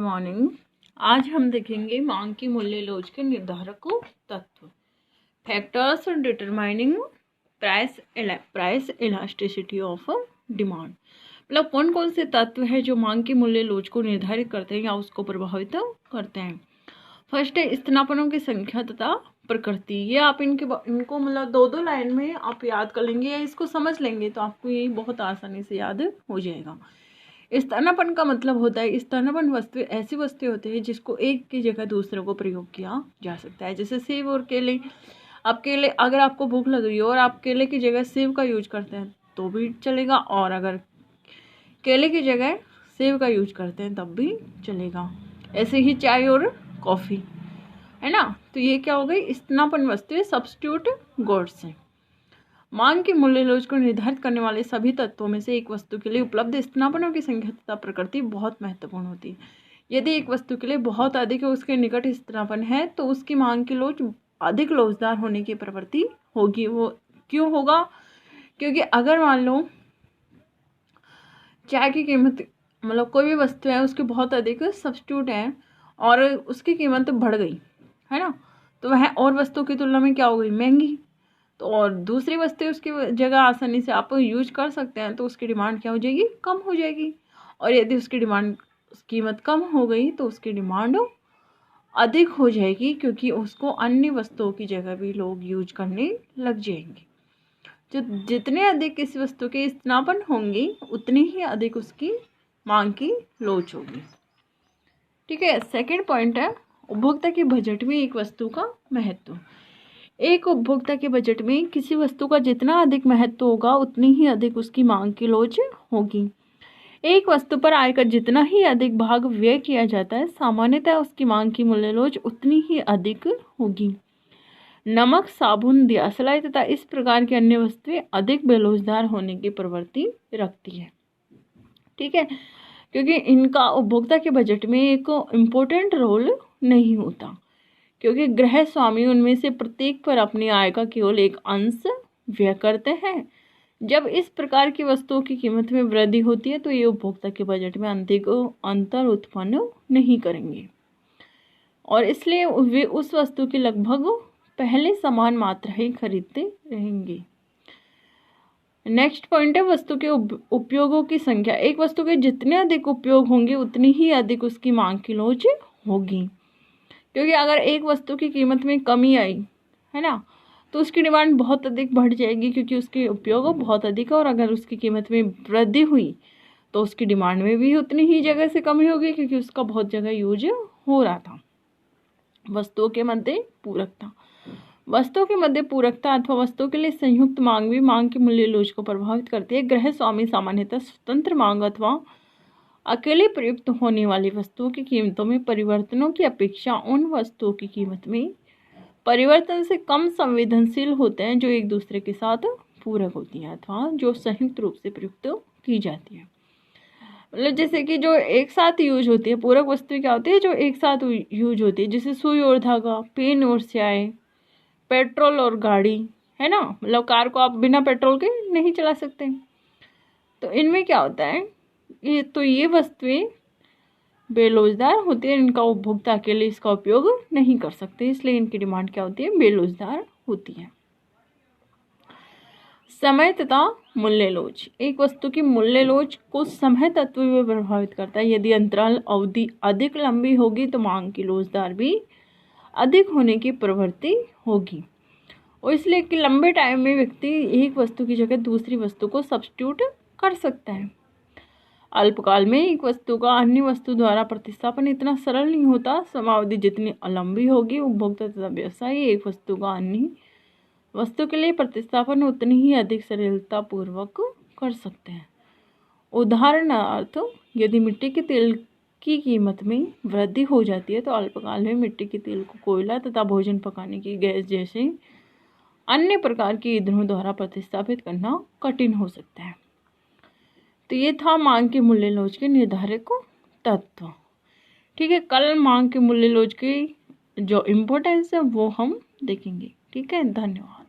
Morning. आज हम देखेंगे मांग की मूल्य लोच के निर्धारक तत्व, factors determining price elasticity of demand. मतलब कौन कौन से तत्व है जो मांग की मूल्य लोच को निर्धारित करते हैं या उसको प्रभावित करते हैं। फर्स्ट है स्थानापनों की संख्या तथा प्रकृति। ये आप इनको मतलब दो लाइन में आप याद कर लेंगे या इसको समझ लेंगे तो आपको ये बहुत आसानी से याद हो जाएगा। स्थानापन का मतलब होता है स्थानापन वस्तु ऐसी वस्तु होती है जिसको एक की जगह दूसरे को प्रयोग किया जा सकता है। जैसे सेब और केले। अब केले अगर आपको भूख लग रही हो और आप केले की जगह सेब का यूज करते हैं तो भी चलेगा, और अगर केले की जगह सेब का यूज करते हैं तब भी चलेगा। ऐसे ही चाय और कॉफ़ी है ना। तो ये क्या हो गई, स्थानापन वस्तुएं सब्स्टिट्यूट गुड्स हैं। मांग के मूल्य लोच को निर्धारित करने वाले सभी तत्वों में से एक वस्तु के लिए उपलब्ध स्थानापनों की संख्या तथा प्रकृति बहुत महत्वपूर्ण होती है। यदि एक वस्तु के लिए बहुत अधिक उसके निकट स्थानापन है तो उसकी मांग की लोच अधिक लोचदार होने की प्रवृत्ति होगी। वो क्यों होगा? क्योंकि अगर मान लो चाय की कीमत मतलब कोई भी वस्तु है उसके बहुत अधिक सब्स्टिट्यूट है और उसकी कीमत बढ़ गई है ना, तो वह और वस्तु की तुलना में क्या हो गई, महंगी। तो और दूसरी वस्तु उसकी जगह आसानी से आप यूज कर सकते हैं तो उसकी डिमांड क्या हो जाएगी, कम हो जाएगी। और यदि उसकी कीमत कम हो गई तो उसकी डिमांड अधिक हो जाएगी, क्योंकि उसको अन्य वस्तुओं की जगह भी लोग यूज करने लग जाएंगे। जो जितने अधिक किसी वस्तु के स्थानापन होंगे उतनी ही अधिक उसकी मांग की लोच होगी। ठीक है। सेकेंड पॉइंट है उपभोक्ता के बजट में एक वस्तु का महत्व। एक उपभोक्ता के बजट में किसी वस्तु का जितना अधिक महत्व होगा उतनी ही अधिक उसकी मांग की लोच होगी। एक वस्तु पर आयकर जितना ही अधिक भाग व्यय किया जाता है सामान्यतः उसकी मांग की मूल्य लोच उतनी ही अधिक होगी। नमक, साबुन, दियासलाई तथा इस प्रकार की अन्य वस्तुएं अधिक बेरोजगार होने की प्रवृत्ति रखती है। ठीक है, क्योंकि इनका उपभोक्ता के बजट में एक इम्पोर्टेंट रोल नहीं होता, क्योंकि गृह स्वामी उनमें से प्रत्येक पर अपनी आय का केवल एक अंश व्यय करते हैं। जब इस प्रकार की वस्तुओं की कीमत में वृद्धि होती है तो ये उपभोक्ता के बजट में अधिक अंतर उत्पन्न नहीं करेंगे और इसलिए वे उस वस्तु की लगभग पहले समान मात्रा ही खरीदते रहेंगे। नेक्स्ट पॉइंट है वस्तु के उपयोगों की संख्या। एक वस्तु के जितने अधिक उपयोग होंगे उतनी ही अधिक उसकी मांग की लोच होगी, क्योंकि अगर एक वस्तु की कीमत में कमी आई है ना तो उसकी डिमांड बहुत अधिक बढ़ जाएगी, क्योंकि उसके उपयोग बहुत अधिक है। और अगर उसकी कीमत में वृद्धि हुई तो उसकी डिमांड में भी उतनी ही जगह से कमी होगी, क्योंकि उसका बहुत जगह यूज हो रहा था। वस्तुओं के मध्य पूरकता। वस्तुओं के मध्य पूरकता अथवा वस्तुओं के लिए संयुक्त मांग भी मांग के मूल्य लोच को प्रभावित करती है। गृह स्वामी सामान्यतः स्वतंत्र मांग अथवा अकेले प्रयुक्त होने वाली वस्तुओं की कीमतों में परिवर्तनों की अपेक्षा उन वस्तुओं की कीमत में परिवर्तन से कम संवेदनशील होते हैं जो एक दूसरे के साथ पूरक होती हैं अथवा जो संयुक्त रूप से प्रयुक्त की जाती है। मतलब जैसे कि जो एक साथ यूज होती है, पूरक वस्तु क्या होती है जो एक साथ यूज होती है, जैसे सुई और धागा, पेन और स्याही, पेट्रोल और गाड़ी है ना। मतलब कार को आप बिना पेट्रोल के नहीं चला सकते। तो इनमें क्या होता है, ये वस्तुएं बेरोजगार होती है, इनका उपभोक्ता के लिए इसका उपयोग नहीं कर सकते, इसलिए इनकी डिमांड क्या होती है, बेरोजगार होती है। समय तथा मूल्य लोच। एक वस्तु की मूल्य लोच को समय तत्व में प्रभावित करता है। यदि अंतराल अवधि अधिक लंबी होगी तो मांग की लोचदार भी अधिक होने की प्रवृत्ति होगी, और इसलिए कि लंबे टाइम में व्यक्ति एक वस्तु की जगह दूसरी वस्तु को सब्स्टिट्यूट कर सकता है। अल्पकाल में एक वस्तु का अन्य वस्तु द्वारा प्रतिस्थापन इतना सरल नहीं होता। समावधि जितनी लंबी होगी उपभोक्ता तथा व्यवसायी एक वस्तु का अन्य वस्तु के लिए प्रतिस्थापन उतनी ही अधिक सरलता पूर्वक कर सकते हैं। उदाहरणार्थ यदि मिट्टी के तेल की कीमत में वृद्धि हो जाती है तो अल्पकाल में मिट्टी के तेल को कोयला तथा भोजन पकाने की गैस जैसे अन्य प्रकार के ईंधनों द्वारा प्रतिस्थापित करना कठिन हो सकता है। तो ये था मांग के मूल्य लोच के निर्धारक तत्व। ठीक है, कल मांग के मूल्य लोच की जो इम्पोर्टेंस है वो हम देखेंगे। ठीक है, धन्यवाद।